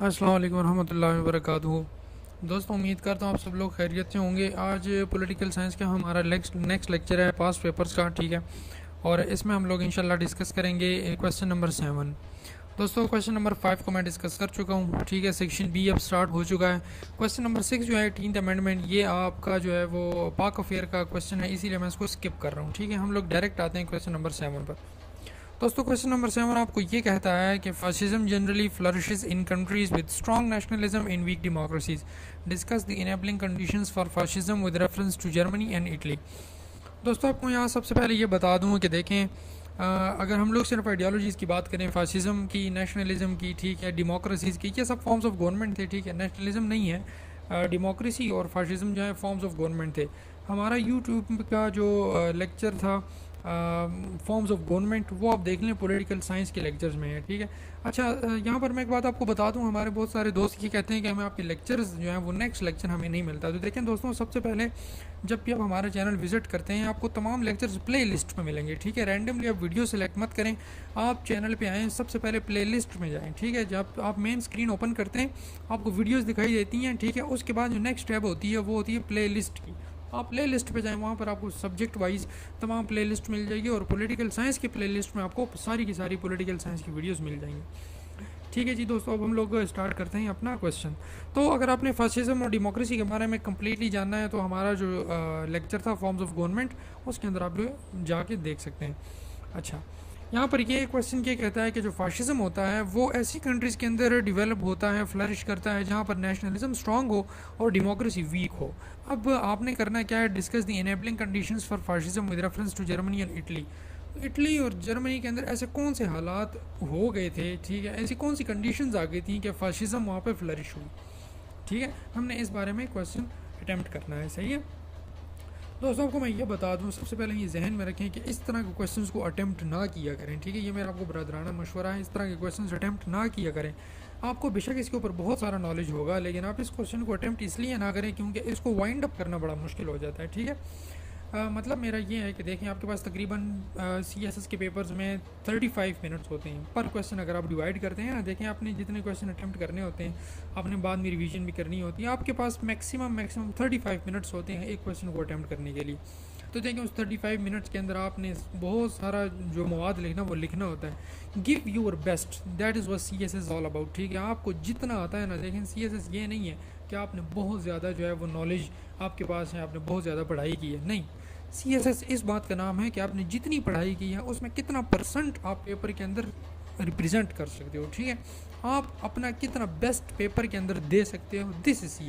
अस्सलाम वालेकुम रहमतुल्लाहि व बरकातुहू। दोस्तों, उम्मीद करता हूँ आप सब लोग खैरियत से होंगे। आज पॉलिटिकल साइंस का हमारा नेक्स्ट लेक्चर है पास्ट पेपर्स का, ठीक है। और इसमें हम लोग इंशाल्लाह डिस्कस करेंगे क्वेश्चन नंबर 7। दोस्तों, क्वेश्चन नंबर 5 को मैं डिस्कस कर चुका हूँ, ठीक है। सेक्शन बी अब स्टार्ट हो चुका है। क्वेश्चन नंबर 6 जो है 18th अमेंडमेंट, ये आपका जो है वो पाक अफेयर का क्वेश्चन है, इसीलिए मैं इसको स्किप कर रहा हूँ, ठीक है। हम लोग डायरेक्ट आते हैं क्वेश्चन नंबर 7 पर। दोस्तों, क्वेश्चन नंबर 7 आपको ये कहता है कि fascism generally flourishes in countries with strong nationalism in weak democracies. Discuss the enabling conditions for fascism with reference to Germany and Italy. दोस्तों, आपको यहाँ सबसे पहले ये बता दूँ कि देखें, अगर हम लोग सिर्फ आइडियोलॉजीज़ की बात करें, फाशिज्म की, नेशनलिज्म की, ठीक है, डेमोक्रेसीज़ की, ये सब फॉर्म्स ऑफ गवर्नमेंट थे, ठीक है। नेशनलिज्म नहीं है, डेमोक्रेसी और फाशिज्म जो है फॉर्म्स ऑफ गवर्नमेंट थे। हमारा यूट्यूब का जो लेक्चर था फॉर्म्स ऑफ गवर्नमेंट, वो आप देख लें, पॉलिटिकल साइंस के लेक्चर्स में है, ठीक है। अच्छा, यहाँ पर मैं एक बात आपको बता दूँ, हमारे बहुत सारे दोस्त ये कहते हैं कि हमें आपके लेक्चर्स जो हैं वो नेक्स्ट लेक्चर हमें नहीं मिलता। तो देखें दोस्तों, सबसे पहले जब भी आप हमारा चैनल विजिट करते हैं, आपको तमाम लेक्चर्स प्ले लिस्ट में मिलेंगे, ठीक है। रैंडमली आप वीडियो सेलेक्ट मत करें, आप चैनल पे आएँ, सबसे पहले प्ले लिस्ट में जाएँ, ठीक है। जब आप मेन स्क्रीन ओपन करते हैं, आपको वीडियोज़ दिखाई देती हैं, ठीक है। उसके बाद जो नेक्स्ट टैब होती है वो होती है प्ले लिस्ट की। आप प्ले लिस्ट पे जाएँ, वहाँ पर आपको सब्जेक्ट वाइज तमाम प्ले लिस्ट मिल जाएगी, और पॉलिटिकल साइंस की प्ले लिस्ट में आपको सारी की सारी पॉलिटिकल साइंस की वीडियोस मिल जाएंगी, ठीक है जी। दोस्तों, अब हम लोग स्टार्ट करते हैं अपना क्वेश्चन। तो अगर आपने फाशिज्म और डेमोक्रेसी के बारे में कम्प्लीटली जानना है, तो हमारा जो लेक्चर था फॉर्म्स ऑफ गवर्नमेंट, उसके अंदर आप जाके देख सकते हैं। अच्छा, यहाँ पर ये क्वेश्चन ये कहता है कि जो फाशिज्म होता है वो ऐसी कंट्रीज़ के अंदर डेवलप होता है, फ्लरिश करता है, जहाँ पर नेशनलिज्म स्ट्रांग हो और डेमोक्रेसी वीक हो। अब आपने करना क्या है, discuss the enabling conditions for fascism with reference to Germany and Italy. Italy और जर्मनी के अंदर ऐसे कौन से हालात हो गए थे, ठीक है, ऐसी कौन सी कंडीशंस आ गई थी कि फाशिज्म वहाँ पर फ्लरिश हुई, ठीक है। हमने इस बारे में क्वेश्चन अटैम्प्ट करना है, सही है। दोस्तों, आपको मैं ये बता दूं, सबसे पहले ये जहन में रखें कि इस तरह के क्वेश्चंस को अटैम्प्ट ना किया करें, ठीक है। ये मेरा आपको बरदराना मशवरा है, इस तरह के क्वेश्चंस अटैम्प्ट ना किया करें। आपको बेशक इसके ऊपर बहुत सारा नॉलेज होगा, लेकिन आप इस क्वेश्चन को अटैम्प्ट इसलिए ना करें क्योंकि इसको वाइंड अप करना बड़ा मुश्किल हो जाता है, ठीक है। मतलब मेरा ये है कि देखें, आपके पास तकरीबन CSS के पेपर्स में 35 मिनट्स होते हैं पर क्वेश्चन। अगर आप डिवाइड करते हैं ना, देखें, आपने जितने क्वेश्चन अटैम्प्ट करने होते हैं, आपने बाद में रिवीजन भी करनी होती है, आपके पास मैक्सिमम 35 मिनट्स होते हैं एक क्वेश्चन को अटैम्प्ट करने के लिए। तो देखें, उस 35 मिनट्स के अंदर आपने बहुत सारा जो मवाद लिखना वो लिखना होता है। Give your best, that is what CSS all about, ठीक है। आपको जितना आता है ना, देखें, CSS ये नहीं है कि आपने बहुत ज़्यादा जो है वो नॉलेज आपके पास है, आपने बहुत ज़्यादा पढ़ाई की है, नहीं। CSS इस बात का नाम है कि आपने जितनी पढ़ाई की है उसमें कितना परसेंट आप पेपर के अंदर रिप्रेजेंट कर सकते हो, ठीक है। आप अपना कितना बेस्ट पेपर के अंदर दे सकते हो, दिस इज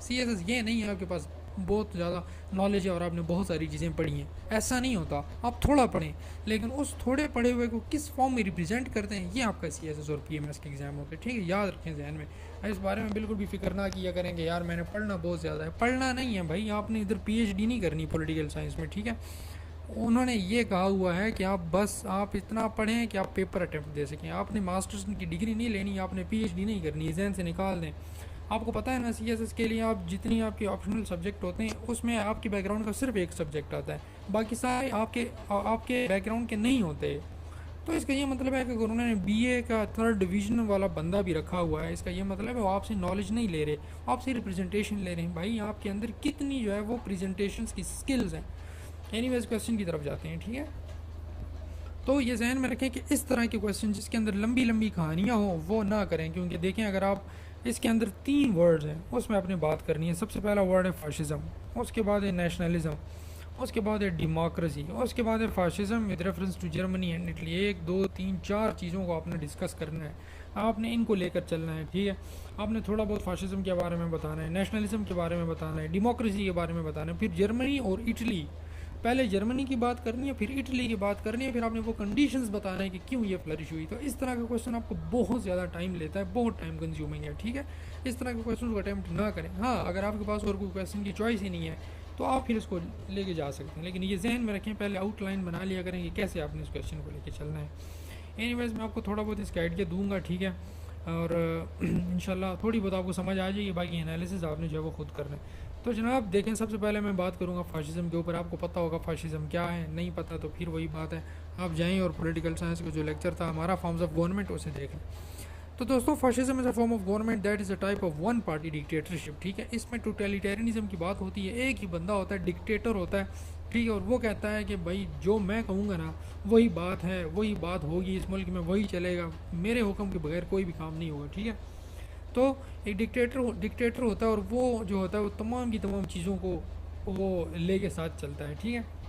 CSS ये नहीं है आपके पास बहुत ज़्यादा नॉलेज है और आपने बहुत सारी चीज़ें पढ़ी हैं, ऐसा नहीं होता। आप थोड़ा पढ़ें, लेकिन उस थोड़े पढ़े हुए को किस फॉर्म में रिप्रेजेंट करते हैं, ये आपका CSS और PMS के एग्ज़ाम होते हैं, ठीक है। याद रखें जहन में, इस बारे में बिल्कुल भी फिक्र ना किया करेंगे यार मैंने पढ़ना बहुत ज़्यादा है। पढ़ना नहीं है भाई, आपने इधर PhD नहीं करनी पॉलिटिकल साइंस में, ठीक है। उन्होंने ये कहा हुआ है कि आप बस आप इतना पढ़ें कि आप पेपर अटैम्प्ट दे सकें। आपने मास्टर्स की डिग्री नहीं लेनी, आपने PhD नहीं करनी, जहन से निकाल दें। आपको पता है ना, CSS के लिए आप जितनी आपके ऑप्शनल सब्जेक्ट होते हैं उसमें आपके बैकग्राउंड का सिर्फ एक सब्जेक्ट आता है, बाकी सारे आपके बैकग्राउंड के नहीं होते। तो इसका ये मतलब है कि अगर उन्होंने BA का 3rd डिवीज़न वाला बंदा भी रखा हुआ है, इसका ये मतलब है वो आपसे नॉलेज नहीं ले रहे, आपसे रिप्रेजेंटेशन ले रहे हैं। भाई, आपके अंदर कितनी जो है वो प्रेजेंटेशन की स्किल्स हैं। एनीवेज, क्वेश्चन की तरफ जाते हैं, ठीक है। तो ये जहन में रखें कि इस तरह के क्वेश्चन जिसके अंदर लंबी लंबी कहानियाँ हों वो ना करें, क्योंकि देखें, अगर आप इसके अंदर 3 वर्ड्स हैं उसमें आपने बात करनी है। सबसे पहला वर्ड है फाशिज्म, उसके बाद है नेशनलिज्म, उसके बाद है डेमोक्रेसी, उसके बाद है fascism with reference to Germany and Italy. 1 2 3 4 चीज़ों को आपने डिस्कस करना है, आपने इनको लेकर चलना है, ठीक है। आपने थोड़ा बहुत फाशिज्म के बारे में बताना है, नेशनलिज्म के बारे में बताना है, डेमोक्रेसी के बारे में बताना है, फिर जर्मनी और इटली, पहले जर्मनी की बात करनी है, फिर इटली की बात करनी है, फिर आपने वो कंडीशंस बताना है कि क्यों ये फ्लरिश हुई। तो इस तरह का क्वेश्चन आपको बहुत ज़्यादा टाइम लेता है, बहुत टाइम कंज्यूमिंग है, ठीक है। इस तरह के क्वेश्चन को अटैम्प्ट ना करें। हाँ, अगर आपके पास और कोई क्वेश्चन की चॉइस ही नहीं है तो आप फिर इसको लेके जा सकते हैं, लेकिन ये जहन में रखें, पहले आउटलाइन बना लिया करें कि कैसे आपने इस क्वेश्चन को लेके चलना है। एनीवेज, मैं आपको थोड़ा बहुत इसका आइडिया दूंगा, ठीक है, और इंशाल्लाह थोड़ी बहुत आपको समझ आ जाएगी, बाकी एनालिसिस आपने जो है वो खुद करना है। तो जनाब देखें, सबसे पहले मैं बात करूंगा फाशिज्म के ऊपर। आपको पता होगा फाशिज्म क्या है, नहीं पता तो फिर वही बात है, आप जाएं और पॉलिटिकल साइंस का जो लेक्चर था हमारा फॉर्म्स ऑफ गवर्नमेंट उसे देखें। तो दोस्तों fascism is a form of government that is a type of one party dictatorship, ठीक है। इसमें टोटलिटेरियनिज्म की बात होती है, एक ही बंदा होता है, डिक्टेटर होता है, ठीक है, और वो कहता है कि भाई जो मैं कहूँगा ना वही बात है, वही बात होगी इस मुल्क में, वही चलेगा, मेरे हुक्म के बगैर कोई भी काम नहीं होगा, ठीक है। तो एक डिक्टेटर होता है और वो जो होता है वो तमाम की तमाम चीज़ों को वो लेके साथ चलता है, ठीक है।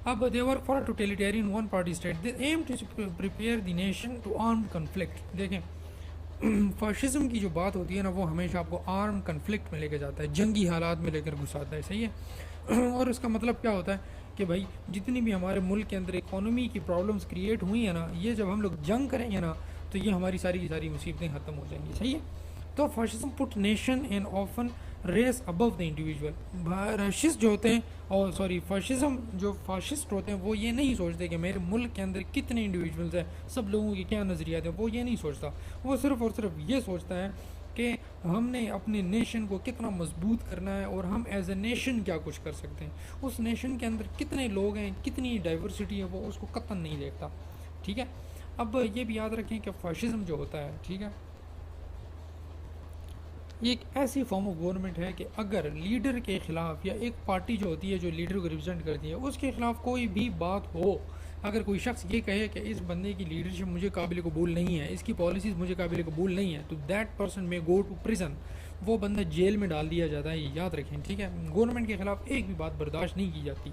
अब they work for totalitarian one party state, they aim to prepare the nation to arm conflict. देखें फाशिज्म की जो बात होती है ना वो हमेशा आपको आर्म कन्फ्लिक्ट में लेकर जाता है, जंगी हालात में लेकर घुसाता है, सही है। और उसका मतलब क्या होता है कि भाई जितनी भी हमारे मुल्क के अंदर इकोनॉमी की प्रॉब्लम्स क्रिएट हुई है ना, ये जब हम लोग जंग करेंगे ना तो ये हमारी सारी की सारी मुसीबतें ख़त्म हो जाएंगी, सही है। तो fascism put nation in often race above the individual. Racist जो होते हैं, और सॉरी फाशिज्म जो फाशिस्ट होते हैं वो ये नहीं सोचते कि मेरे मुल्क के अंदर कितने इंडिविजुअल्स हैं, सब लोगों के क्या नज़रियात हैं, वो ये नहीं सोचता। वो सिर्फ और सिर्फ ये सोचता है कि हमने अपने नेशन को कितना मजबूत करना है और हम एज ए नेशन क्या कुछ कर सकते हैं। उस नेशन के अंदर कितने लोग हैं, कितनी डाइवर्सिटी है, वो उसको कतन नहीं देखता, ठीक है। अब ये भी याद रखें कि फाशिज्म जो होता है, ठीक है, ये एक ऐसी फॉर्म ऑफ गवर्नमेंट है कि अगर लीडर के ख़िलाफ़ या एक पार्टी जो होती है जो लीडर को रिप्रेजेंट करती है उसके ख़िलाफ़ कोई भी बात हो, अगर कोई शख्स ये कहे कि इस बंदे की लीडरशिप मुझे काबिल कबूल नहीं है, इसकी पॉलिसीज़ मुझे काबिल कबूल नहीं है, तो दैट पर्सन में गो टू प्रिजन, वो बंदा जेल में डाल दिया जाता है, ये याद रखें, ठीक है। गवर्नमेंट के ख़िलाफ़ एक भी बात बर्दाश्त नहीं की जाती,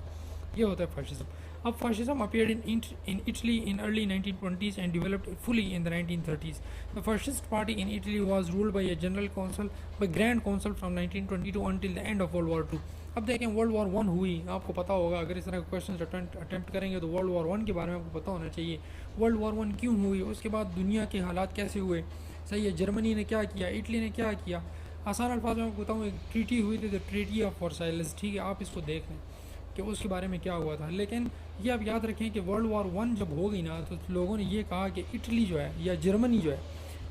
ये होता है फाशिज्म। अब fascism appeared in Italy in early 1920s and developed fully in the 1930s. The fascist party in Italy was ruled by a general council, by grand council from 1922 until the end of World War II. अब देखें world war one हुई, आपको पता होगा, अगर इस तरह के क्वेश्चन अटेम्प्ट करेंगे तो वर्ल्ड वॉर वन के बारे में आपको पता होना चाहिए। वर्ल्ड वॉर वन क्यों हुई, उसके बाद दुनिया के हालात कैसे हुए, सही है, जर्मनी ने क्या किया, इटली ने क्या किया। आसान अल्फाज में आपको बताऊँ, एक ट्रीटी हुई थी, द ट्रीटी ऑफ वर्साइल्स, ठीक है, आप इसको देख लें कि उसके बारे में क्या हुआ था। लेकिन ये आप याद रखें कि वर्ल्ड वॉर वन जब हो गई ना तो लोगों ने ये कहा कि इटली जो है या जर्मनी जो है,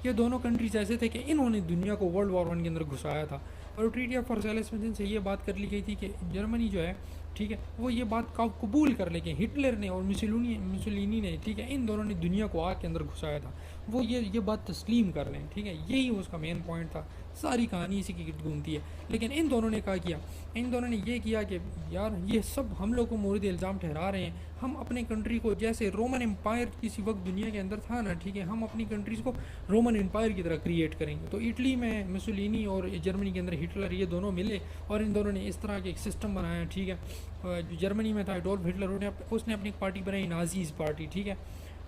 ये दोनों कंट्रीज ऐसे थे कि इन्होंने दुनिया को वर्ल्ड वॉर वन के अंदर घुसाया था। और ट्रीटी ऑफ वर्साइल्स में जिनसे ये बात कर ली गई थी कि जर्मनी जो है, ठीक है, वो ये बात का कबूल कर ले कि हिटलर ने और मुसोलिनी ने, ठीक है, इन दोनों ने दुनिया को आग के अंदर घुसाया था, वो ये बात तस्लीम कर लें, ठीक है, यही उसका मेन पॉइंट था। सारी कहानी इसी की घूमती है। लेकिन इन दोनों ने क्या किया, इन दोनों ने ये किया कि यार ये सब हम लोग को मोर्द इल्ज़ाम ठहरा रहे हैं, हम अपने कंट्री को, जैसे रोमन एम्पायर किसी वक्त दुनिया के अंदर था ना, ठीक है, हम अपनी कंट्रीज़ को रोमन एम्पायर की तरह क्रिएट करेंगे। तो इटली में मुसोलिनी और जर्मनी के अंदर हिटलर, ये दोनों मिले और इन दोनों ने इस तरह के एक सिस्टम बनाया, ठीक है। जर्मनी में था एडोल्फ हिटलर, उसने अपनी पार्टी बनाई नाजीज़ पार्टी, ठीक है,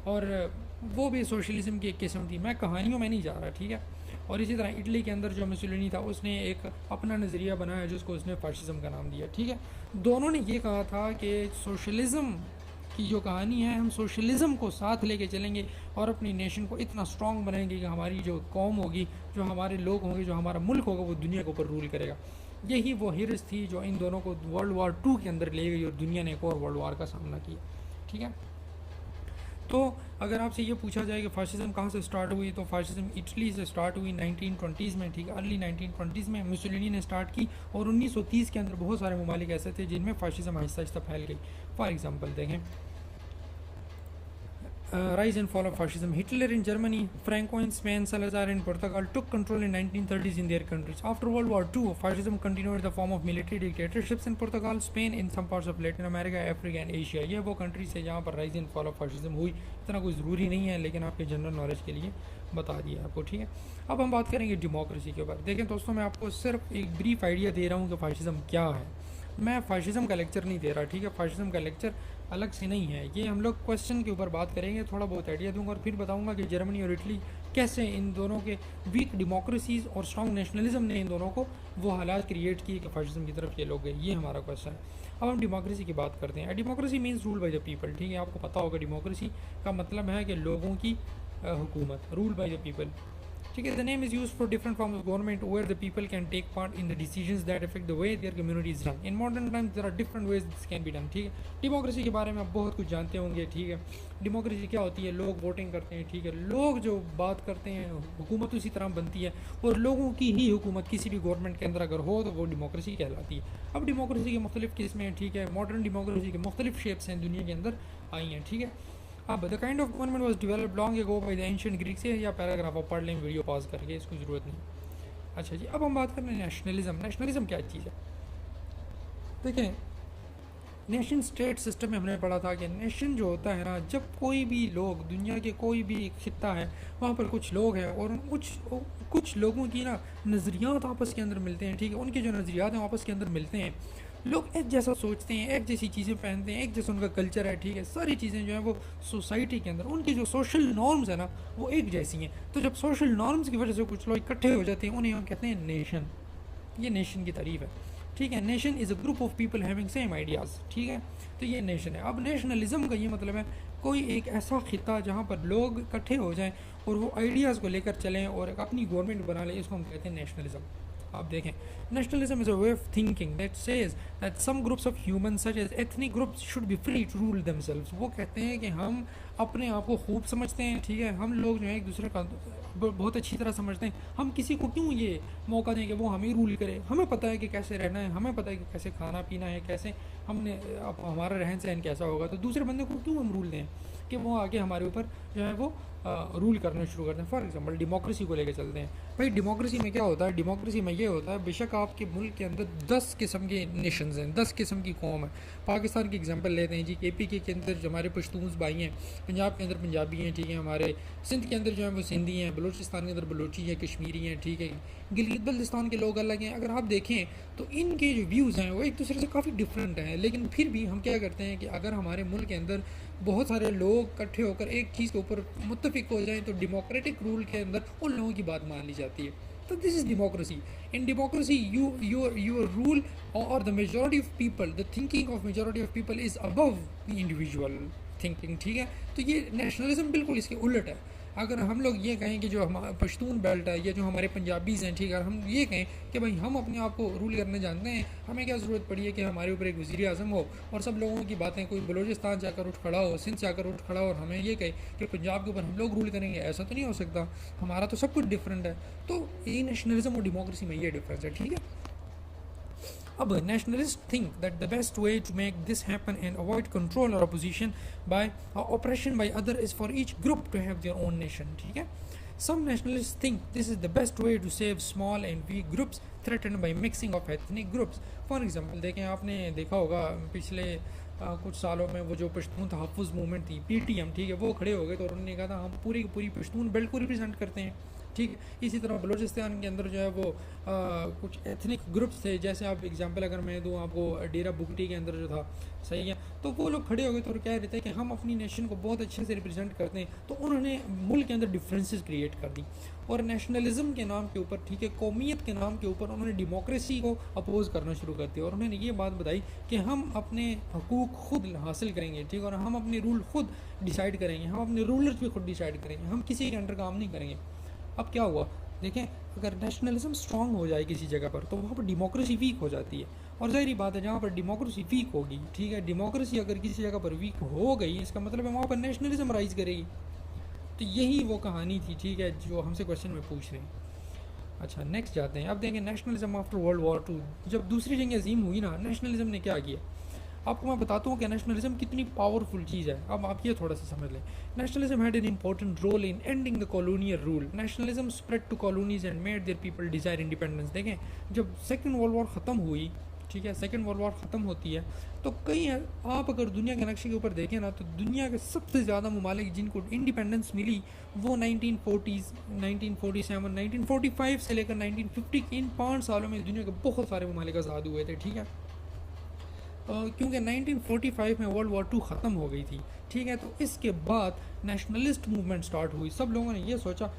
और वो भी सोशलिज्म की एक किस्म थी। मैं कहानियों में नहीं जा रहा, ठीक है। और इसी तरह इटली के अंदर जो मुसोलिनी था उसने एक अपना नज़रिया बनाया जिसको उसने फाशिज्म का नाम दिया, ठीक है। दोनों ने ये कहा था कि सोशलिज्म की जो कहानी है, हम सोशलिज्म को साथ लेके चलेंगे और अपनी नेशन को इतना स्ट्रॉन्ग बनाएंगे कि हमारी जो कौम होगी, जो हमारे लोग होंगे, जो हमारा मुल्क होगा, वो दुनिया के ऊपर रूल करेगा। यही वो हिरस थी जो इन दोनों को वर्ल्ड वॉर टू के अंदर ले गई और दुनिया ने एक और वर्ल्ड वॉर का सामना किया, ठीक है। तो अगर आपसे ये पूछा जाए कि फाशिज्म कहाँ से स्टार्ट हुई, तो फाशिज्म इटली से स्टार्ट हुई 1920s में, ठीक है, अर्ली 1920s में मुसोलिनी ने स्टार्ट की और 1930 के अंदर बहुत सारे ममालिक ऐसे थे जिनमें फाशिज्म आहिस्ता आहिस्ता फैल गई। फॉर एग्जांपल देखें, rise and fall of fascism. Hitler in Germany, Franco in Spain, Salazar in Portugal took control in 1930s in their countries. After World War II, fascism continued in the form of military dictatorships in Portugal, Spain, in some parts of Latin America, Africa and Asia. ये वो countries है जहाँ पर rise and fall of fascism हुई। इतना कोई ज़रूरी नहीं है, लेकिन आपके जनरल नॉलेज के लिए बता दिया आपको, ठीक है। अब हम बात करेंगे डेमोक्रेसी के ऊपर। देखें दोस्तों, मैं आपको सिर्फ एक ब्रीफ आइडिया दे रहा हूँ कि फाशिज्म क्या है। मैं फाशिज्म का लेक्चर नहीं दे रहा, ठीक है, फाशिज्म का लेक्चर अलग से नहीं है। ये हम लोग क्वेश्चन के ऊपर बात करेंगे, थोड़ा बहुत आइडिया दूंगा और फिर बताऊंगा कि जर्मनी और इटली कैसे इन दोनों के वीक डेमोक्रेसीज और स्ट्रॉन्ग नेशनलिज्म ने इन दोनों को वो हालात क्रिएट किए कि फाशिज्म की तरफ ये लोग गए। ये हमारा क्वेश्चन है। अब हम डेमोक्रेसी की बात करते हैं। Democracy means rule by the people, ठीक है, आपको पता होगा डेमोक्रेसी का मतलब है कि लोगों की हुकूमत, रूल बाय द पीपल, ठीक है। The name is use for different forms of government where the people can take part in the decisions that affect the way their community is run. In modern times there are different ways this can be done, ठीक है। Democracy के बारे में आप बहुत कुछ जानते होंगे, ठीक है। डेमोक्रेसी क्या होती है, लोग वोटिंग करते हैं, ठीक है, लोग जो बात करते हैं, हुकूमत उसी तरह बनती है और लोगों की ही हुकूमत किसी भी गवर्नमेंट के अंदर अगर हो तो वो डेमोक्रेसी कहलाती है। अब डेमोक्रेसी के मुख्तलिफ किस्में हैं, ठीक है, मॉडर्न डेमोक्रेसी के मुख्तलिफ शेप्स हैं दुनिया के अंदर आई हैं, ठीक है। अब the kind of government was developed long ago by the ancient Greeks, या पैराग्राफ आप पढ़ लें वीडियो पॉज करके, इसको ज़रूरत नहीं। अच्छा जी, अब हम बात कर रहे हैं नेशनलिज्म। नेशनलिज्म क्या चीज़ है? देखें, नेशन स्टेट सिस्टम में हमने पढ़ा था कि नेशन जो होता है ना, जब कोई भी लोग, दुनिया के कोई भी खिता है, वहाँ पर कुछ लोग हैं और कुछ लोगों की ना नज़रियात आपस के अंदर मिलते हैं, ठीक है, उनके जो नज़रियात हैं आपस के अंदर मिलते हैं, लोग एक जैसा सोचते हैं, एक जैसी चीज़ें पहनते हैं, एक जैसा उनका कल्चर है, ठीक है, सारी चीज़ें जो है वो सोसाइटी के अंदर उनकी जो सोशल नॉर्म्स है ना वो एक जैसी हैं। तो जब सोशल नॉर्म्स की वजह से कुछ लोग इकट्ठे हो जाते हैं, उन्हें हम कहते हैं नेशन। ये नेशन की तारीफ है, ठीक है। Nation is a group of people having same ideas, ठीक है, तो ये नेशन है। अब नेशनलिज्म का ये मतलब है कोई एक ऐसा खिता जहाँ पर लोग इकट्ठे हो जाएं और वो आइडियाज़ को लेकर चलें और एक अपनी गवर्नमेंट बना लें, इसको हम कहते हैं नेशनलिज्म। आप देखें, nationalism is a way of thinking that says that some groups of humans such as ethnic groups should be free to rule themselves. वो कहते हैं कि हम अपने आप को खूब समझते हैं, ठीक है, हम लोग जो है एक दूसरे का बहुत अच्छी तरह समझते हैं, हम किसी को क्यों ये मौका दें कि वो हमें रूल करे। हमें पता है कि कैसे रहना है, हमें पता है कि कैसे खाना पीना है, कैसे हमने अब हमारा रहन सहन कैसा होगा, तो दूसरे बंदे को क्यों हम रूल दें कि वो आगे हमारे ऊपर जो है वो रूल करना शुरू करते हैं। फॉर एग्जांपल डेमोक्रेसी को लेकर चलते हैं। भाई डेमोक्रेसी में क्या होता है? डेमोक्रेसी में ये होता है, बेशक आपके मुल्क के अंदर 10 किस्म के नेशंस हैं, 10 किस्म की कौम है। पाकिस्तान की एग्जांपल लेते हैं जी, KP के अंदर जो हमारे पश्तून्स भाई हैं, पंजाब के अंदर पंजाबी हैं, ठीक है, हमारे सिंध के अंदर जो है वो सिंधी हैं, बलूचिस्तान के अंदर बलूची है, कश्मीरी हैं, ठीक है, गिलगित बल्तिस्तान के लोग अलग हैं। अगर आप देखें तो इनके जो व्यूज़ हैं वो एक दूसरे से काफ़ी डिफरेंट हैं, लेकिन फिर भी हम क्या करते हैं कि अगर हमारे मुल्क के अंदर बहुत सारे लोग इकट्ठे होकर एक चीज़ के ऊपर मुत्तफिक हो जाएं तो डेमोक्रेटिक रूल के अंदर उन लोगों की बात मान ली जाती है। तो this is democracy. In democracy your rule और the majority of people, the thinking of majority of people is above the individual thinking, ठीक है। तो ये नेशनलिज्म बिल्कुल इसके उलट है। अगर हम लोग ये कहें कि जो हमारा पश्तून बेल्ट है या जो हमारे पंजाबीज़ हैं, ठीक है, हम ये कहें कि भाई हम अपने आप को रूल करने जानते हैं, हमें क्या ज़रूरत पड़ी है कि हमारे ऊपर एक वज़ीर आज़म हो और सब लोगों की बातें, कोई बलूचिस्तान जाकर उठ खड़ा हो, सिंध जाकर उठ खड़ा हो और हमें ये कहे कि पंजाब के ऊपर हम लोग रूल करेंगे, ऐसा तो नहीं हो सकता। हमारा तो सब कुछ डिफरेंट है। तो ये नेशनलिज्म और डेमोक्रेसी में ये डिफरेंस है, ठीक है। अब nationalists think that the best way to make this happen and avoid control or opposition by oppression by other is for each group to have their own nation, ठीक है। Some nationalists think this is the best way to save small and weak groups threatened by mixing of ethnic groups. For example, देखें, आपने देखा होगा पिछले कुछ सालों में वो जो पश्तून तहफ़्फ़ुज़ मूवमेंट थी, PTM, ठीक है, वो खड़े हो गए तो उन्होंने कहा था हम पूरी की पूरी पश्तून बेल्ट को रिप्रेजेंट करते हैं, ठीक है। इसी तरह बलूचिस्तान के अंदर जो है वो कुछ एथनिक ग्रुप्स थे, जैसे आप एग्जांपल अगर मैं दूँ आपको, डेरा बुगटी के अंदर जो था, सही है, तो वो लोग खड़े हो गए तो कह रहे थे कि हम अपनी नेशन को बहुत अच्छे से रिप्रेजेंट करते हैं, तो उन्होंने मुल्क के अंदर डिफरेंसेस क्रिएट कर दी और नेशनलिज्म के नाम के ऊपर, ठीक है, कौमियत के नाम के ऊपर उन्होंने डेमोक्रेसी को अपोज करना शुरू कर दिया और उन्होंने ये बात बताई कि हम अपने हकूक़ खुद हासिल करेंगे, ठीक है, और हम अपने रूल खुद डिसाइड करेंगे, हम अपने रूलर्स भी खुद डिसाइड करेंगे, हम किसी के अंडर काम नहीं करेंगे। अब क्या हुआ? देखें, अगर नेशनलिज्म स्ट्रांग हो जाए किसी जगह पर तो वहाँ पर डेमोक्रेसी वीक हो जाती है, और ज़ाहिर बात है जहाँ पर डेमोक्रेसी वीक होगी, ठीक है, डेमोक्रेसी अगर किसी जगह पर वीक हो गई, इसका मतलब है वहाँ पर नेशनलिज्म राइज करेगी। तो यही वो कहानी थी, ठीक है, जो हमसे क्वेश्चन में पूछ रहे हैं। अच्छा, नेक्स्ट जाते हैं। अब देखें, नेशनलिज्म आफ्टर वर्ल्ड वॉर 2, जब दूसरी जंग अजीम हुई ना, नेशनलिज्म ने क्या किया। आपको मैं बताता हूँ कि नेशनलिज्म कितनी पावरफुल चीज़ है। अब आप ये थोड़ा सा समझ लें। Nationalism had an important role in ending the colonial rule. Nationalism spread to colonies and made their people desire independence. देखें, जब सेकेंड वर्ल्ड वॉर ख़त्म हुई, ठीक है, सेकेंड वर्ल्ड वॉर ख़त्म होती है तो कई, आप अगर दुनिया के नक्शे के ऊपर देखें ना, तो दुनिया के सबसे ज़्यादा ममालिक जिनको इंडिपेंडेंस मिली वो 1940s, 1947, 1945 से लेकर 1950 इन 5 सालों में दुनिया के बहुत सारे ममालिक आज़ाद हुए थे, ठीक है। क्योंकि 1945 में वर्ल्ड वॉर 2 ख़त्म हो गई थी, ठीक है, तो इसके बाद नेशनलिस्ट मूवमेंट स्टार्ट हुई। सब लोगों ने ये सोचा।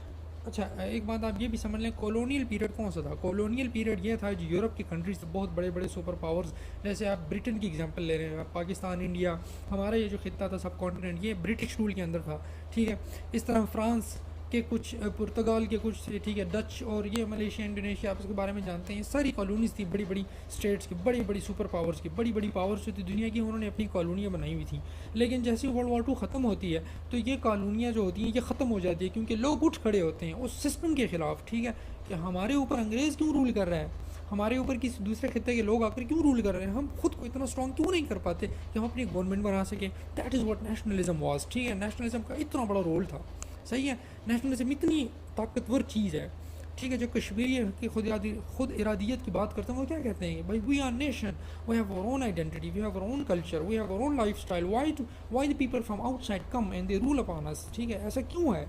अच्छा, एक बात आप ये भी समझ लें, कॉलोनियल पीरियड कौन सा था। कॉलोनियल पीरियड ये था जो यूरोप की कंट्रीज थे, बहुत बड़े बड़े सुपर पावर्स, जैसे आप ब्रिटेन की एग्जांपल ले रहे हैं, पाकिस्तान, इंडिया, हमारा ये जो खित्ता था सब कॉन्टिनेंट, ये ब्रिटिश रूल के अंदर था, ठीक है। इस तरह फ्रांस के कुछ, पुर्तगाल के कुछ, ठीक है, डच और ये मलेशिया, इंडोनेशिया, आप इसके बारे में जानते हैं, सारी कॉलोनीज़ थी बड़ी बड़ी स्टेट्स की, बड़ी बड़ी सुपर पावर्स की, बड़ी बड़ी पावर्स जो थी दुनिया की, उन्होंने अपनी कॉलोनियाँ बनाई हुई थी। लेकिन जैसे वर्ल्ड वॉर 2 ख़त्म होती है तो ये कॉलोनियाँ जो होती हैं ये ख़त्म हो जाती है, क्योंकि लोग उठ खड़े होते हैं उस सिस्टम के ख़िलाफ़, ठीक है, कि हमारे ऊपर अंग्रेज़ क्यों रूल कर रहा है, हमारे ऊपर किसी दूसरे खिते के लोग आकर क्यों रूल कर रहे हैं, हम खुद को इतना स्ट्रॉन्ग क्यों नहीं कर पाते कि हम अपनी गवर्नमेंट बना सकें। That is what nationalism was, ठीक है। नेशनलिज्म का इतना बड़ा रोल था, सही है। नेशनलिज्म इतनी ताकतवर चीज़ है, ठीक है। जो कश्मीरी की खुद इरादियत की बात करते हैं वो क्या कहते हैं, भाई we are nation, we have our own identity, we have our own culture, we have our own life style, why the people from outside come and they rule upon us, ठीक है। ऐसा क्यों है,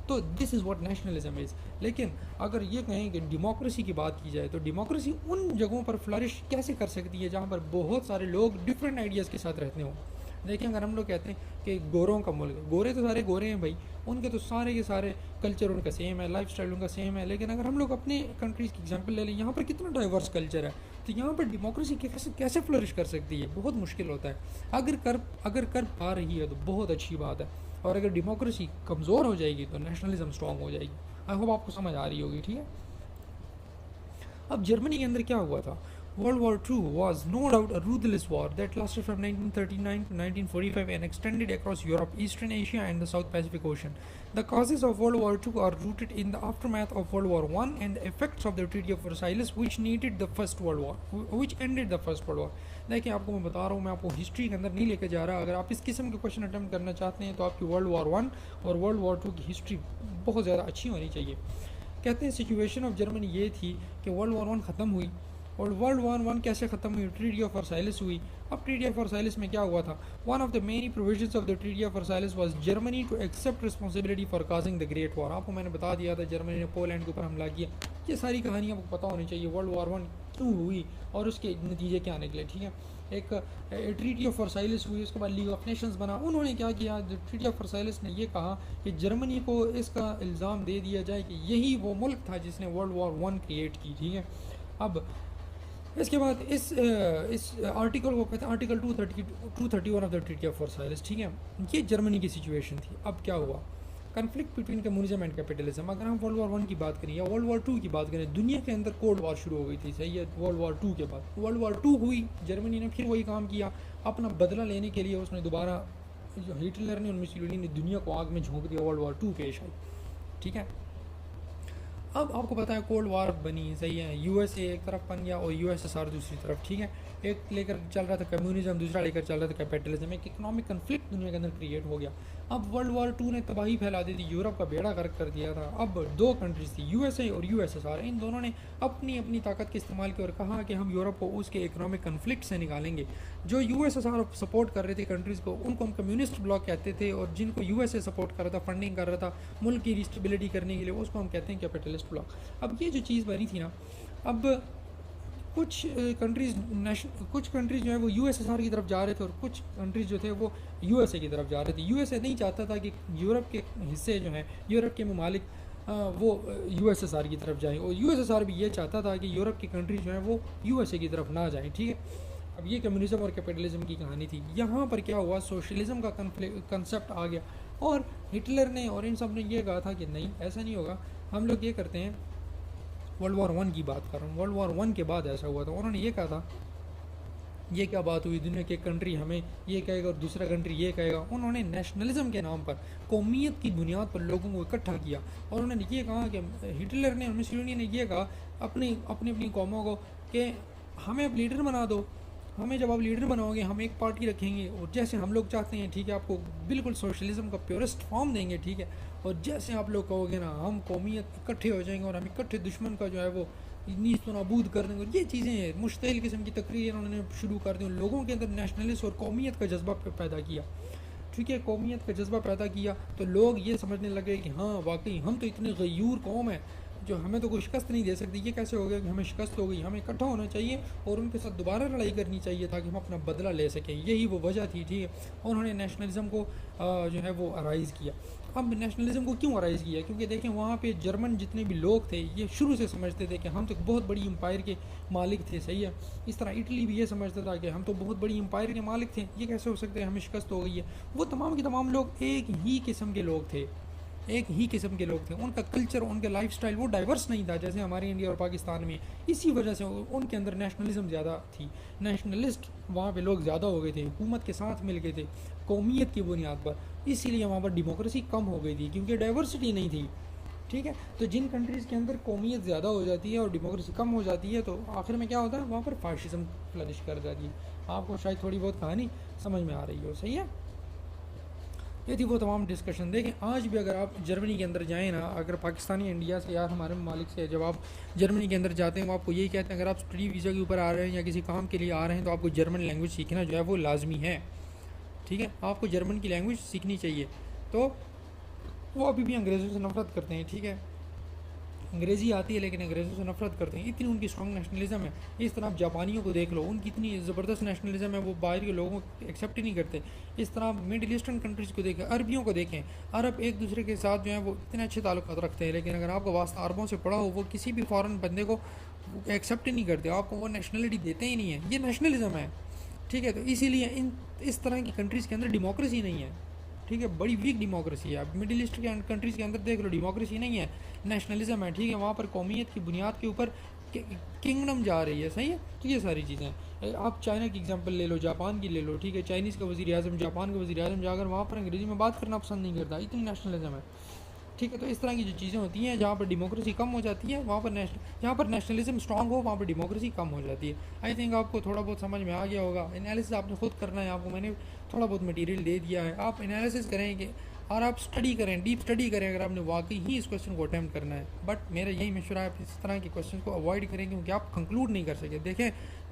तो this is what nationalism is. लेकिन अगर ये कहें कि डेमोक्रेसी की बात की जाए तो डेमोक्रेसी उन जगहों पर फ्लरिश कैसे कर सकती है जहाँ पर बहुत सारे लोग डिफरेंट आइडियाज़ के साथ रहते हों। देखिए, अगर हम लोग कहते हैं कि गोरों का मुल्क है, गोरे तो सारे गोरे हैं भाई, उनके तो सारे के सारे कल्चर उनका सेम है, लाइफ स्टाइल उनका सेम है। लेकिन अगर हम लोग अपने कंट्रीज़ की एग्जांपल ले लें, यहाँ पर कितना डाइवर्स कल्चर है, तो यहाँ पर डेमोक्रेसी कैसे फ्लरिश कर सकती है, बहुत मुश्किल होता है। अगर कर पा रही है तो बहुत अच्छी बात है, और अगर डेमोक्रेसी कमज़ोर हो जाएगी तो नेशनलिज्म स्ट्रॉन्ग हो जाएगी। आई होप आपको समझ आ रही होगी, ठीक है। अब जर्मनी के अंदर क्या हुआ था, World War II was no doubt a ruthless war that lasted from 1939 to 1945 and extended across Europe, Eastern Asia, and the South Pacific Ocean. The causes of World War II are rooted in the aftermath of World War I and the effects of the Treaty of Versailles, which ended the First World War. देखिए, आपको मैं बता रहा हूँ, मैं आपको history के अंदर नहीं लेकर जा रहा। अगर आप इस किस्म के क्वेश्चन अटैम्प्ट करना चाहते हैं तो आपकी वर्ल्ड वॉर I और वर्ल्ड वॉर II की हिस्ट्री बहुत ज़्यादा अच्छी होनी चाहिए। कहते हैं सिचुएशन ऑफ जर्मनी ये थी कि वर्ल्ड वॉर I ख़त्म हुई, और वर्ल्ड वॉर I कैसे ख़त्म हुई, ट्रीटी ऑफ वर्साइलेस हुई। अब ट्रीटी ऑफ वर्साइलेस में क्या हुआ था, one of the many provisions of the treaty of Versailles was Germany to accept responsibility for causing the Great War. आपको मैंने बता दिया था जर्मनी ने पोलैंड के ऊपर हमला किया। ये सारी कहानियाँ आपको पता होनी चाहिए, वर्ल्ड वॉर I क्यों हुई और उसके नतीजे क्या निकले, ठीक है। एक ट्रीटी ऑफ वर्साइलेस हुई, उसके बाद लीग ऑफ नेशंस बना। उन्होंने क्या किया, ट्रीटी ऑफ वर्साइलेस ने ये कहा कि जर्मनी को इसका इल्ज़ाम दे दिया जाए कि यही वो मुल्क था जिसने वर्ल्ड वॉर I क्रिएट की, ठीक है। अब इसके बाद इस आर्टिकल को कहते हैं article 231 of the treaty of Versailles, ठीक है। ये जर्मनी की सिचुएशन थी। अब क्या हुआ, conflict between communism and capitalism. अगर हम वर्ल्ड वॉर I की बात करें या वर्ल्ड वॉर II की बात करें, दुनिया के अंदर कोल्ड वॉर शुरू हो गई थी, सही है। वर्ल्ड वॉर II के बाद वर्ल्ड वॉर II हुई, जर्मनी ने फिर वही काम किया, अपना बदला लेने के लिए उसने दोबारा, जो हिटलर ने और मुसोलिनी ने दुनिया को आग में झोंक दिया, वर्ल्ड वॉर II पेश आई, ठीक है। अब आपको पता है कोल्ड वार बनी, सही है। यूएसए एक तरफ बन गया और यूएसएसआर दूसरी तरफ, ठीक है। एक लेकर चल रहा था कम्युनिज्म, दूसरा लेकर चल रहा था कैपिटलिज्म। एक इकोनॉमिक कन्फ्लिक्ट दुनिया के अंदर क्रिएट हो गया। अब वर्ल्ड वॉर II ने तबाही फैला दी थी, यूरोप का बेड़ा गर्क कर दिया था। अब दो कंट्रीज थी, यूएसए और यूएसएसआर। इन दोनों ने अपनी अपनी ताकत के इस्तेमाल किया और कहा कि हम यूरोप को उसके इकोनॉमिक कन्फ्लिक्ट से निकालेंगे। जो यूएसएसआर सपोर्ट कर रहे थे कंट्रीज़ को, उनको हम कम्युनिस्ट ब्लॉक कहते थे, और जिनको यूएसए सपोर्ट कर रहा था, फंडिंग कर रहा था मुल्क की रिस्टेबिलिटी करने के लिए, उसको हम कहते हैं कैपिटलिस्ट ब्लॉक। अब ये जो चीज़ बनी थी ना, अब कुछ कंट्रीज़ जो है वो यूएसएसआर की तरफ जा रहे थे और कुछ कंट्रीज़ जो थे वो यूएसए की तरफ जा रहे थे। यूएसए नहीं चाहता था कि यूरोप के हिस्से जो हैं, यूरोप के ममालिक वो यूएसएसआर की तरफ जाएं, और यूएसएसआर भी ये चाहता था कि यूरोप की कंट्रीज़ जो हैं वो यूएसए की तरफ ना जाएं, ठीक है। अब ये कम्युनिज्म और कैपिटलिज्म की कहानी थी। यहाँ पर क्या हुआ, सोशलिज्म का कंसेप्ट आ गया, और हिटलर ने और इन सब ने ये कहा था कि नहीं, ऐसा नहीं होगा, हम लोग ये करते हैं। वर्ल्ड वॉर I की बात कर रहा हूँ, वर्ल्ड वॉर I के बाद ऐसा हुआ था। उन्होंने ये कहा था, ये क्या बात हुई, दुनिया की एक कंट्री हमें ये कहेगा और दूसरा कंट्री ये कहेगा। उन्होंने नेशनलिज्म के नाम पर, कौमियत की बुनियाद पर लोगों को इकट्ठा किया, और उन्होंने ये कहा कि हिटलर ने और मुसोलिनी ने ये कहा अपनी अपनी कौमों को कि हमें अब लीडर बना दो, हमें जब आप लीडर बनाओगे हम एक पार्टी रखेंगे और जैसे हम लोग चाहते हैं, ठीक है, आपको बिल्कुल सोशलिज्म का प्योरेस्ट फॉर्म देंगे, ठीक है, और जैसे आप लोग कहोगे ना, हम कौमियत इकट्ठे हो जाएंगे और हम इकट्ठे दुश्मन का जो है वो नीस्त नाबूद कर देंगे। ये चीज़ें मुश्तिल किस्म की तकरीर उन्होंने शुरू कर दी, लोगों के अंदर नेशनलिस्ट और कौमियत का जज्बा पैदा किया, ठीक है। कौमियत का जज्बा पैदा किया तो लोग ये समझने लगे कि हाँ वाकई हम तो इतने गयूर कौम है जो हमें तो कोई शिकस्त नहीं दे सकती। ये कैसे हो गया कि हमें शिकस्त हो गई, हमें इकट्ठा होना चाहिए और उनके साथ दोबारा लड़ाई करनी चाहिए ताकि हम अपना बदला ले सकें। यही वो वजह थी, ठीक है। और उन्होंने नेशनलिज्म को जो है वो अराइज़ किया। अब नेशनलिज्म को क्यों अराइज़ किया, क्योंकि देखें वहाँ पे जर्मन जितने भी लोग थे ये शुरू से समझते थे कि हम तो बहुत बड़ी एम्पायर के मालिक थे, सही है। इस तरह इटली भी ये समझता था कि हम तो बहुत बड़ी एम्पायर के मालिक थे, ये कैसे हो सकते हैं, हमें शिकस्त हो गई है। वो तमाम के तमाम लोग एक ही किस्म के लोग थे, एक ही किस्म के लोग थे। उनका कल्चर, उनके लाइफस्टाइल वो डाइवर्स नहीं था जैसे हमारे इंडिया और पाकिस्तान में। इसी वजह से उनके अंदर नेशनलिज्म ज़्यादा थी, नेशनलिस्ट वहाँ पे लोग ज़्यादा हो गए थे, हुकूमत के साथ मिल गए थे कौमियत की बुनियाद पर। इसीलिए वहाँ पर डेमोक्रेसी कम हो गई थी क्योंकि डाइवर्सिटी नहीं थी, ठीक है। तो जिन कंट्रीज़ के अंदर कौमियत ज़्यादा हो जाती है और डेमोक्रेसी कम हो जाती है तो आखिर में क्या होता है, वहाँ पर फाशिज्म फ्लरिश कर जाती है। आपको शायद थोड़ी बहुत कहानी समझ में आ रही हो, सही है। ये थी वो तमाम डिस्कशन। देखें आज भी अगर आप जर्मनी के अंदर जाएँ ना, अगर पाकिस्तानी इंडिया से या हमारे ममालिक से जब आप जर्मनी के अंदर जाते हैं वो आपको यही कहते हैं अगर आप स्टडी वीज़ा के ऊपर आ रहे हैं या किसी काम के लिए आ रहे हैं तो आपको जर्मन लैंग्वेज सीखना जो है वो लाजमी है, ठीक है। आपको जर्मन की लैंग्वेज सीखनी चाहिए। तो वो अभी भी अंग्रेज़ों से नफरत करते हैं, ठीक है। अंग्रेज़ी आती है लेकिन अंग्रेज़ों से नफरत करते हैं, इतनी उनकी स्ट्रॉन्ग नेशनलिज्म है। इस तरह आप जापानियों को देख लो, उनकी इतनी ज़बरदस्त नेशनलिज्म है, वो बाहर के लोगों को एक्सेप्ट ही नहीं करते। इस तरह मिडिल ईस्टर्न कंट्रीज़ को देखें, अरबियों को देखें, अरब एक दूसरे के साथ जो है वो इतने अच्छे ताल्लुकात रखते हैं, लेकिन अगर आपका वास्ता अरबों से पड़ा हो वो किसी भी फॉरेन बंदे को एक्सेप्ट ही नहीं करते, आपको वो नेशनलिटी देते ही नहीं है। ये नेशनलिज्म है, ठीक है। तो इसीलिए इस तरह की कंट्रीज़ के अंदर डेमोक्रेसी नहीं है, ठीक है। बड़ी वीक डेमोक्रेसी है। अब मिडिल ईस्ट के कंट्रीज़ के अंदर देख लो, डेमोक्रेसी नहीं है, नेशनलिज्म है, ठीक है। वहाँ पर कौमियत की बुनियाद के ऊपर किंगडम जा रही है, सही है। तो ये सारी चीज़ें आप चाइना की एग्जांपल ले लो, जापान की ले लो, ठीक है। चाइनीज़ का वज़ीर आज़म, जापान का वज़ीर आज़म जाकर वहाँ पर अंग्रेज़ी में बात करना पसंद नहीं करता, इतनी नेशनलिज्म है, ठीक है। तो इस तरह की जो चीज़ें होती हैं जहाँ पर डेमोक्रेसी कम हो जाती है, वहाँ पर जहाँ पर नेशनलिज्म स्ट्रांग हो वहाँ पर डेमोक्रेसी कम हो जाती है। आई थिंक आपको थोड़ा बहुत समझ में आ गया होगा। एनालिसिस आपने खुद करना है, आपको मैंने थोड़ा बहुत मटेरियल दे दिया है, आप एनालिसिस करेंगे और आप स्टडी करें, डीप स्टडी करें अगर आपने वाकई ही इस क्वेश्चन को अटैम्प्ट करना है। बट मेरा यही मशवरा है, आप इस तरह के क्वेश्चन को अवॉइड करें क्योंकि आप कंक्लूड नहीं कर सके। देखें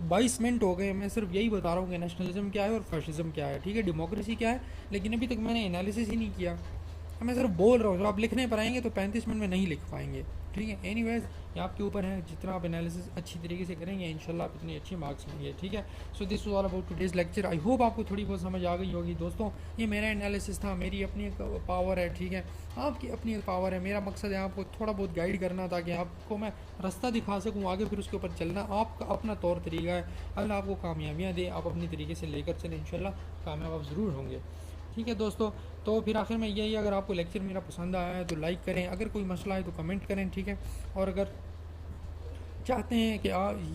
22 मिनट हो गए, मैं सिर्फ यही बता रहा हूँ कि नेशनलिज्म क्या है और फैशिज्म क्या है, ठीक है। डेमोक्रेसी क्या है, लेकिन अभी तक मैंने एनालिसिस ही नहीं किया। मैं सिर्फ बोल रहा हूँ, जब आप लिखने पर आएंगे तो 35 मिनट में नहीं लिख पाएंगे, ठीक है। एनीवेज ये आपके ऊपर है, जितना आप एनालिसिस अच्छी तरीके से करेंगे इंशाल्लाह आप इतने अच्छे मार्क्स लेंगे, ठीक है। So this was all about today's lecture. I hope आपको थोड़ी बहुत समझ आ गई होगी दोस्तों। ये मेरा एनालिसिस था, मेरी अपनी एक पावर है, ठीक है। आपकी अपनी एक पावर है। मेरा मकसद है आपको थोड़ा बहुत गाइड करना ताकि आपको मैं रास्ता दिखा सकूँ आगे, फिर उसके ऊपर चलना आपका अपना तौर तरीका है। अल्लाह आपको कामयाबियाँ दे, आप अपनी तरीके से लेकर चलें, इंशाल्लाह कामयाब आप ज़रूर होंगे, ठीक है दोस्तों। तो फिर आखिर में यही, अगर आपको लेक्चर मेरा पसंद आया है तो लाइक करें, अगर कोई मसला है तो कमेंट करें, ठीक है। और अगर चाहते हैं कि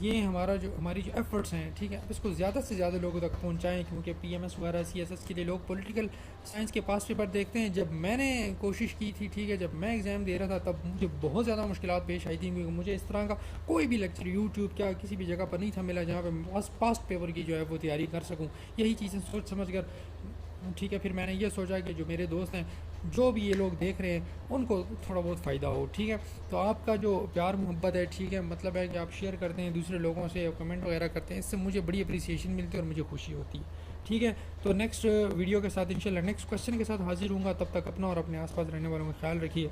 ये हमारी जो एफ़र्ट्स हैं, ठीक है, इसको ज़्यादा से ज़्यादा लोगों तक पहुंचाएं क्योंकि पीएमएस वगैरह सीएसएस के लिए लोग पॉलिटिकल साइंस के पास पेपर देखते हैं। जब मैंने कोशिश की थी, ठीक है, जब मैं एग्ज़ाम दे रहा था तब मुझे बहुत ज़्यादा मुश्किलात पेश आई थी क्योंकि मुझे इस तरह का कोई भी लेक्चर यूट्यूब क्या किसी भी जगह पर नहीं था मिला जहाँ पर पास्ट पेपर की जो है वो तैयारी कर सकूँ। यही चीज़ें सोच समझ कर, ठीक है, फिर मैंने ये सोचा कि जो मेरे दोस्त हैं, जो भी ये लोग देख रहे हैं, उनको थोड़ा बहुत फ़ायदा हो, ठीक है। तो आपका जो प्यार मोहब्बत है, ठीक है, मतलब है कि आप शेयर करते हैं दूसरे लोगों से, कमेंट वगैरह करते हैं, इससे मुझे बड़ी अप्रिसिएशन मिलती है और मुझे खुशी होती है, ठीक है। तो नेक्स्ट वीडियो के साथ इंशाल्लाह नेक्स्ट क्वेश्चन के साथ हाजिर हूँगा। तब तक अपना और अपने आसपास रहने वालों का ख्याल रखिए।